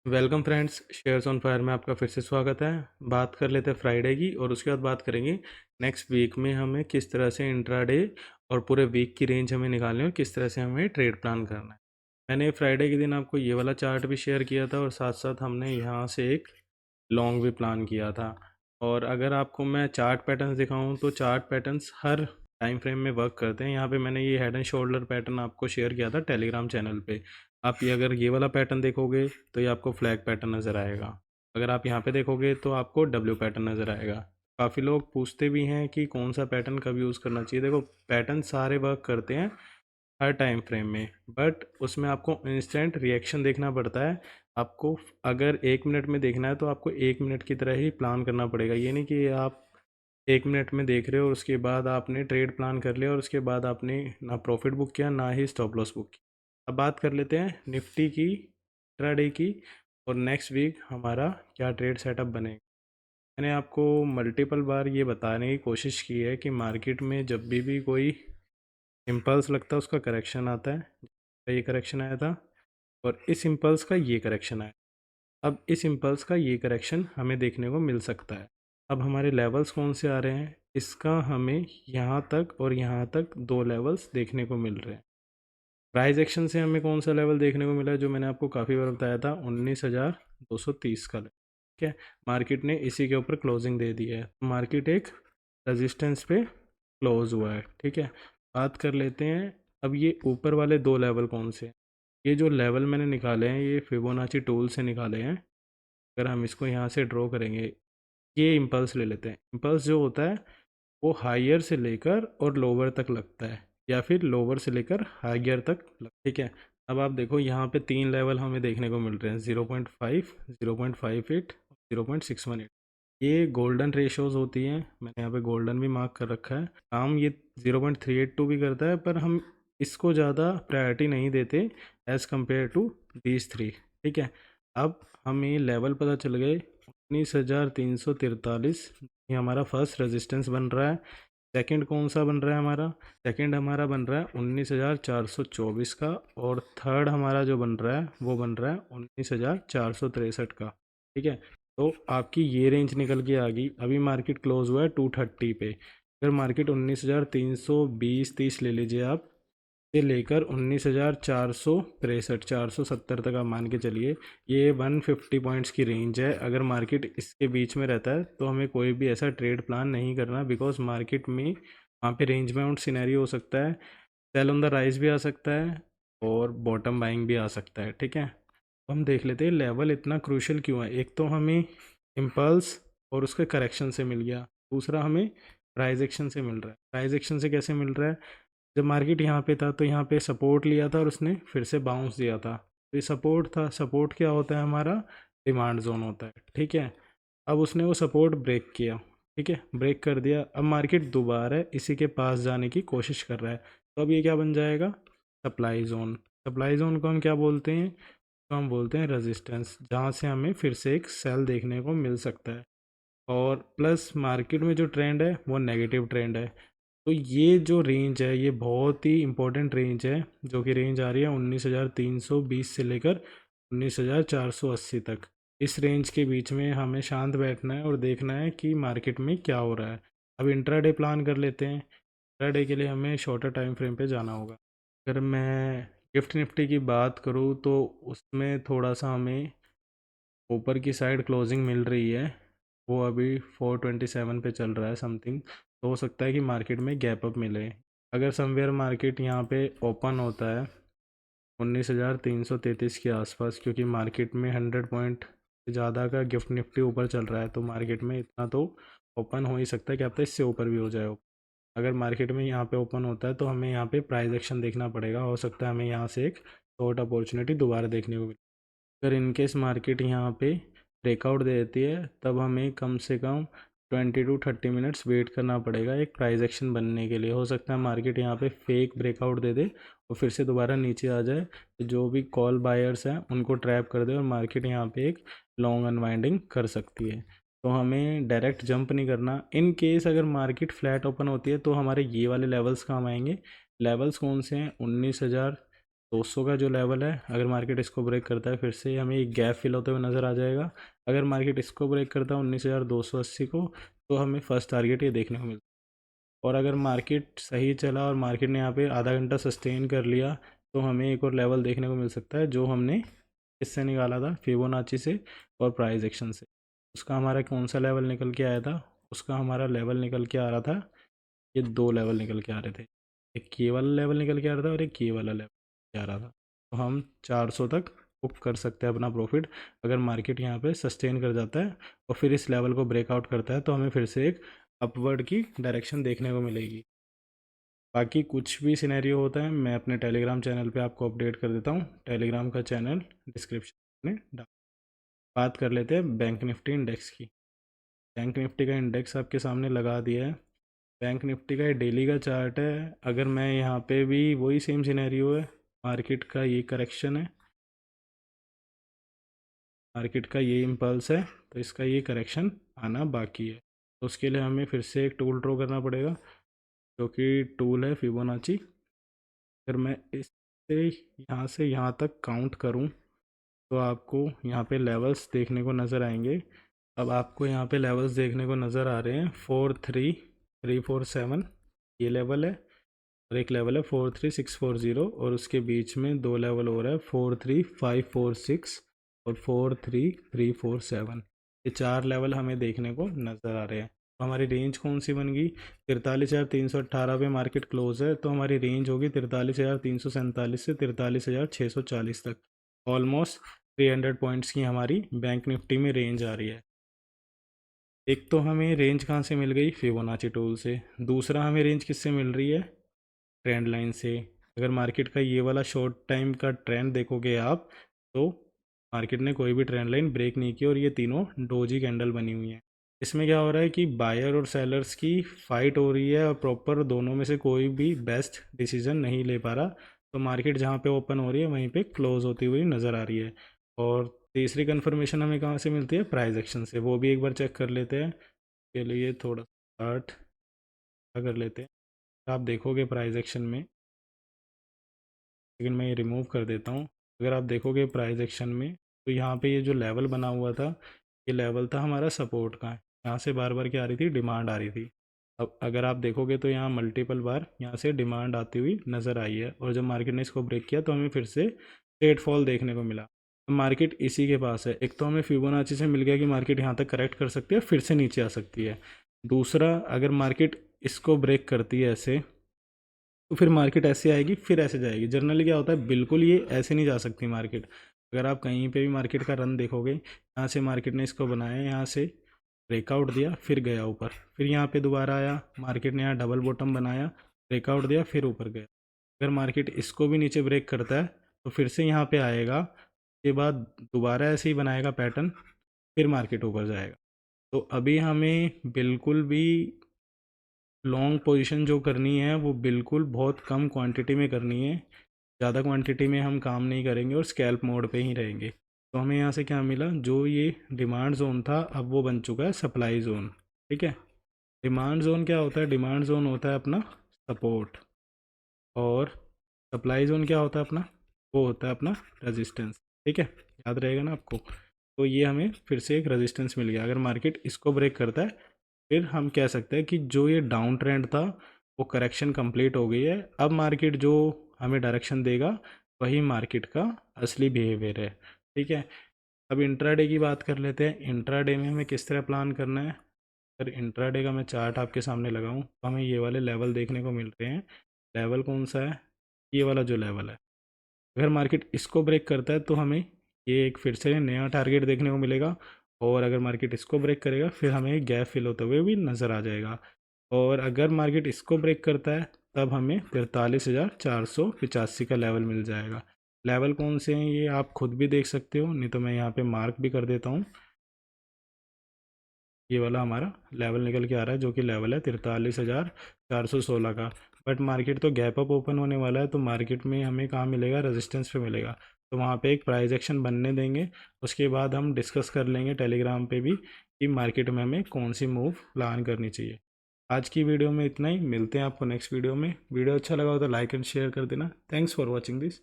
Welcome friends, shares on fire में आपका फिर से स्वागत है। बात कर लेते हैं फ्राइडे की और उसके बाद बात करेंगे नेक्स्ट वीक में हमें किस तरह से इंट्राडे और पूरे वीक की रेंज हमें निकालनी है और किस तरह से हमें ट्रेड प्लान करना है। मैंने फ्राइडे के दिन आपको ये वाला चार्ट भी शेयर किया था और साथ साथ हमने यहाँ से एक लॉन्ग भी प्लान किया था। और अगर आपको मैं चार्ट पैटर्न्स दिखाऊं तो चार्ट पैटर्न्स हर टाइम फ्रेम में वर्क करते हैं। यहाँ पे मैंने ये हेड एंड शोल्डर पैटर्न आपको शेयर किया था टेलीग्राम चैनल पे। आप ये अगर ये वाला पैटर्न देखोगे तो ये आपको फ्लैग पैटर्न नज़र आएगा। अगर आप यहाँ पे देखोगे तो आपको डब्ल्यू पैटर्न नज़र आएगा। काफ़ी लोग पूछते भी हैं कि कौन सा पैटर्न कब यूज़ करना चाहिए। देखो, पैटर्न सारे वर्क करते हैं हर टाइम फ्रेम में, बट उसमें आपको इंस्टेंट रिएक्शन देखना पड़ता है। आपको अगर 1 मिनट में देखना है तो आपको 1 मिनट की तरह ही प्लान करना पड़ेगा। ये नहीं कि आप 1 मिनट में देख रहे हो और उसके बाद आपने ट्रेड प्लान कर लिया और उसके बाद आपने ना प्रॉफिट बुक किया ना ही स्टॉप लॉस बुक किया। अब बात कर लेते हैं निफ्टी की, इंट्राडे की, और नेक्स्ट वीक हमारा क्या ट्रेड सेटअप बनेगा। मैंने आपको मल्टीपल बार ये बताने की कोशिश की है कि मार्केट में जब भी कोई इम्पल्स लगता है उसका करेक्शन आता है। ये करेक्शन आया था और इस इम्पल्स का ये करेक्शन आया। अब इस इम्पल्स का ये करेक्शन हमें देखने को मिल सकता है। अब हमारे लेवल्स कौन से आ रहे हैं, इसका हमें यहाँ तक और यहाँ तक दो लेवल्स देखने को मिल रहे हैं। प्राइस एक्शन से हमें कौन सा लेवल देखने को मिला है, जो मैंने आपको काफ़ी बार बताया था, 19,230 का लेवल। ठीक है, मार्केट ने इसी के ऊपर क्लोजिंग दे दी है। मार्केट एक रेजिस्टेंस पे क्लोज हुआ है। ठीक है, बात कर लेते हैं अब ये ऊपर वाले दो लेवल कौन से हैं। ये जो लेवल मैंने निकाले हैं ये फिबोनाची टूल से निकाले हैं। अगर हम इसको यहाँ से ड्रॉ करेंगे, ये इम्पल्स ले लेते हैं। इम्पल्स जो होता है वो हाइयर से लेकर और लोअर तक लगता है या फिर लोअर से लेकर हाइयर तक ठीक है। अब आप देखो यहाँ पे तीन लेवल हमें देखने को मिल रहे हैं, 0.5, 0.58, 0.618। ये गोल्डन रेशोज होती हैं। मैंने यहाँ पे गोल्डन भी मार्क कर रखा है। काम ये 0.382 भी करता है, पर हम इसको ज़्यादा प्रायोरिटी नहीं देते as compare to these three. ठीक है, अब हमें लेवल पता चल गए। 19,343 ये हमारा फर्स्ट रेजिस्टेंस बन रहा है। सेकंड कौन सा बन रहा है हमारा, सेकंड हमारा बन रहा है 19,424 का, और थर्ड हमारा जो बन रहा है वो बन रहा है 19,463 का। ठीक है, तो आपकी ये रेंज निकल के आ गई। अभी मार्केट क्लोज हुआ है 230 पे। अगर मार्केट 19,320-30 ले लीजिए आप, से लेकर 19,463 470 तक आप मान के चलिए, ये 150 पॉइंट्स की रेंज है। अगर मार्केट इसके बीच में रहता है तो हमें कोई भी ऐसा ट्रेड प्लान नहीं करना, बिकॉज मार्केट में वहाँ पे रेंज बाउंड सिनेरियो हो सकता है, सेल ऑन द राइज भी आ सकता है और बॉटम बाइंग भी आ सकता है। ठीक है, तो हम देख लेते हैं लेवल इतना क्रूशल क्यों है। एक तो हमें इम्पल्स और उसके करेक्शन से मिल गया, दूसरा हमें प्राइस एक्शन से मिल रहा है। प्राइस एक्शन से कैसे मिल रहा है, जब मार्केट यहाँ पे था तो यहाँ पे सपोर्ट लिया था और उसने फिर से बाउंस दिया था। तो ये सपोर्ट था। सपोर्ट क्या होता है हमारा, डिमांड जोन होता है। ठीक है, अब उसने वो सपोर्ट ब्रेक किया। ठीक है, ब्रेक कर दिया। अब मार्केट दोबारा इसी के पास जाने की कोशिश कर रहा है, तो अब ये क्या बन जाएगा, सप्लाई जोन। सप्लाई जोन को हम क्या बोलते हैं, तो हम बोलते हैं रेजिस्टेंस, जहाँ से हमें फिर से एक सेल देखने को मिल सकता है। और प्लस मार्केट में जो ट्रेंड है वो नेगेटिव ट्रेंड है। तो ये जो रेंज है ये बहुत ही इंपॉर्टेंट रेंज है, जो कि रेंज आ रही है 19,320 से लेकर 19,480 तक। इस रेंज के बीच में हमें शांत बैठना है और देखना है कि मार्केट में क्या हो रहा है। अब इंट्राडे प्लान कर लेते हैं। इंट्राडे के लिए हमें शॉर्टर टाइम फ्रेम पे जाना होगा। अगर मैं गिफ्ट निफ्टी की बात करूँ तो उसमें थोड़ा सा हमें ऊपर की साइड क्लोजिंग मिल रही है। वो अभी 427 पे चल रहा है समथिंग, तो हो सकता है कि मार्केट में गैप अप मिले। अगर समवेयर मार्केट यहाँ पे ओपन होता है 19,333 के आसपास, क्योंकि मार्केट में 100 पॉइंट से ज़्यादा का गिफ्ट निफ्टी ऊपर चल रहा है, तो मार्केट में इतना तो ओपन हो ही सकता है, क्या पता इससे ऊपर भी हो जाए। अगर मार्केट में यहाँ पे ओपन होता है तो हमें यहाँ पे प्राइस एक्शन देखना पड़ेगा। हो सकता है हमें यहाँ से एक शॉर्ट अपॉर्चुनिटी दोबारा देखने को मिले। अगर इनकेस मार्केट यहाँ पे ब्रेकआउट दे देती है तब हमें कम से कम 20 to 30 मिनट्स वेट करना पड़ेगा एक प्राइस एक्शन बनने के लिए। हो सकता है मार्केट यहाँ पे फेक ब्रेकआउट दे दे और फिर से दोबारा नीचे आ जाए, तो जो भी कॉल बायर्स हैं उनको ट्रैप कर दे और मार्केट यहाँ पे एक लॉन्ग अनवाइंडिंग कर सकती है। तो हमें डायरेक्ट जंप नहीं करना। इन केस अगर मार्केट फ्लैट ओपन होती है तो हमारे ये वाले लेवल्स काम आएंगे। लेवल्स कौन से हैं, 200 का जो लेवल है, अगर मार्केट इसको ब्रेक करता है फिर से हमें एक गैप फिल होते हुए नज़र आ जाएगा। अगर मार्केट इसको ब्रेक करता है 19,280 को, तो हमें फर्स्ट टारगेट ये देखने को मिलता है। और अगर मार्केट सही चला और मार्केट ने यहाँ पे आधा घंटा सस्टेन कर लिया, तो हमें एक और लेवल देखने को मिल सकता है जो हमने इससे निकाला था, फिबोनाची से और प्राइस एक्शन से। उसका हमारा कौन सा लेवल निकल के आया था? उसका हमारा लेवल निकल के आ रहा था, ये दो लेवल निकल के आ रहे थे। एक ये वाला लेवल निकल के आ रहा था और एक ये वाला लेवल आ रहा था। तो हम 400 तक बुक कर सकते हैं अपना प्रॉफिट, अगर मार्केट यहाँ पे सस्टेन कर जाता है और फिर इस लेवल को ब्रेकआउट करता है, तो हमें फिर से एक अपवर्ड की डायरेक्शन देखने को मिलेगी। बाकी कुछ भी सिनेरियो होता है मैं अपने टेलीग्राम चैनल पे आपको अपडेट कर देता हूँ। टेलीग्राम का चैनल डिस्क्रिप्शन में डाल। बात कर लेते हैं बैंक निफ्टी इंडेक्स की। बैंक निफ्टी का इंडेक्स आपके सामने लगा दिया है। बैंक निफ्टी का ये डेली का चार्ट है। अगर मैं यहाँ पे भी वही सेम सिनेरियो है, मार्केट का ये करेक्शन है, मार्केट का ये इम्पल्स है, तो इसका ये करेक्शन आना बाकी है। तो उसके लिए हमें फिर से एक टूल ड्रॉ करना पड़ेगा, जो कि टूल है फिबोनाची। अगर मैं इससे यहाँ से यहाँ तक काउंट करूँ, तो आपको यहाँ पे लेवल्स देखने को नज़र आएंगे। अब आपको यहाँ पे लेवल्स देखने को नज़र आ रहे हैं 43347, ये लेवल है। और एक लेवल है 43640, और उसके बीच में दो लेवल हो रहा है 43546 और 43347। ये चार लेवल हमें देखने को नज़र आ रहे हैं। तो हमारी रेंज कौन सी बन गई? 43,318 पे मार्केट क्लोज है, तो हमारी रेंज होगी 43,347 से 43,640 तक। ऑलमोस्ट 300 पॉइंट्स की हमारी बैंक निफ्टी में रेंज आ रही है। एक तो हमें रेंज कहाँ से मिल गई? फिबोनाची टूल से। दूसरा हमें रेंज किससे मिल रही है? ट्रेंड लाइन से। अगर मार्केट का ये वाला शॉर्ट टाइम का ट्रेंड देखोगे आप, तो मार्केट ने कोई भी ट्रेंड लाइन ब्रेक नहीं की और ये तीनों डोजी कैंडल बनी हुई हैं। इसमें क्या हो रहा है कि बायर और सेलर्स की फाइट हो रही है और प्रॉपर दोनों में से कोई भी बेस्ट डिसीजन नहीं ले पा रहा। तो मार्केट जहाँ पे ओपन हो रही है वहीं पे क्लोज होती हुई नज़र आ रही है। और तीसरी कंफर्मेशन हमें कहाँ से मिलती है? प्राइस एक्शन से। वो भी एक बार चेक कर लेते हैं। के लिए थोड़ा स्टार्ट कर लेते हैं। आप देखोगे प्राइस एक्शन में, लेकिन मैं ये रिमूव कर देता हूँ। अगर आप देखोगे प्राइस एक्शन में, तो यहाँ पे ये जो लेवल बना हुआ था, ये लेवल था हमारा सपोर्ट का। यहाँ से बार बार क्या आ रही थी? डिमांड आ रही थी। अब अगर आप देखोगे तो यहाँ मल्टीपल बार यहाँ से डिमांड आती हुई नज़र आई है, और जब मार्केट ने इसको ब्रेक किया तो हमें फिर से स्ट्रेट फॉल देखने को मिला। अब मार्केट इसी के पास है। एक तो हमें फिबोनाची से मिल गया कि मार्केट यहाँ तक करेक्ट कर सकती है, फिर से नीचे आ सकती है। दूसरा, अगर मार्केट इसको ब्रेक करती है ऐसे, तो फिर मार्केट ऐसे आएगी, फिर ऐसे जाएगी। जनरली क्या होता है, बिल्कुल ये ऐसे नहीं जा सकती मार्केट। अगर आप कहीं पे भी मार्केट का रन देखोगे, यहाँ से मार्केट ने इसको बनाया, यहाँ से ब्रेकआउट दिया, फिर गया ऊपर, फिर यहाँ पे दोबारा आया, मार्केट ने यहाँ डबल बॉटम बनाया, ब्रेकआउट दिया, फिर ऊपर गया। अगर मार्केट इसको भी नीचे ब्रेक करता है, तो फिर से यहाँ पे आएगा, उसके बाद दोबारा ऐसे ही बनाएगा पैटर्न, फिर मार्केट ऊपर जाएगा। तो अभी हमें बिल्कुल भी लॉन्ग पोजीशन जो करनी है वो बिल्कुल बहुत कम क्वांटिटी में करनी है। ज़्यादा क्वांटिटी में हम काम नहीं करेंगे और स्कैल्प मोड पे ही रहेंगे। तो हमें यहाँ से क्या मिला? जो ये डिमांड जोन था, अब वो बन चुका है सप्लाई जोन। ठीक है। डिमांड जोन क्या होता है? डिमांड जोन होता है अपना सपोर्ट, और सप्लाई जोन क्या होता है अपना? वो होता है अपना रेजिस्टेंस। ठीक है, याद रहेगा ना आपको। तो ये हमें फिर से एक रेजिस्टेंस मिल गया। अगर मार्केट इसको ब्रेक करता है, फिर हम कह सकते हैं कि जो ये डाउन ट्रेंड था वो करेक्शन कंप्लीट हो गई है। अब मार्केट जो हमें डायरेक्शन देगा वही मार्केट का असली बिहेवियर है। ठीक है। अब इंट्राडे की बात कर लेते हैं। इंट्राडे में हमें किस तरह प्लान करना है? अगर इंट्राडे का मैं चार्ट आपके सामने लगाऊं, तो हमें ये वाले लेवल देखने को मिल रहे हैं। लेवल कौन सा है? ये वाला जो लेवल है। अगर मार्केट इसको ब्रेक करता है तो हमें ये एक फिर से नया टारगेट देखने को मिलेगा, और अगर मार्केट इसको ब्रेक करेगा फिर हमें एक गैप फिल होते हुए भी नज़र आ जाएगा। और अगर मार्केट इसको ब्रेक करता है, तब हमें 43,485 का लेवल मिल जाएगा। लेवल कौन से हैं ये आप खुद भी देख सकते हो, नहीं तो मैं यहाँ पे मार्क भी कर देता हूँ। ये वाला हमारा लेवल निकल के आ रहा है, जो कि लेवल है 43,416 का। बट मार्केट तो गैप अप ओपन होने वाला है, तो मार्केट में हमें कहाँ मिलेगा? रेजिस्टेंस पे मिलेगा। तो वहाँ पे एक प्राइस एक्शन बनने देंगे, उसके बाद हम डिस्कस कर लेंगे टेलीग्राम पे भी कि मार्केट में हमें कौन सी मूव प्लान करनी चाहिए। आज की वीडियो में इतना ही। मिलते हैं आपको नेक्स्ट वीडियो में। वीडियो अच्छा लगा हो तो लाइक एंड शेयर कर देना। Thanks for watching this.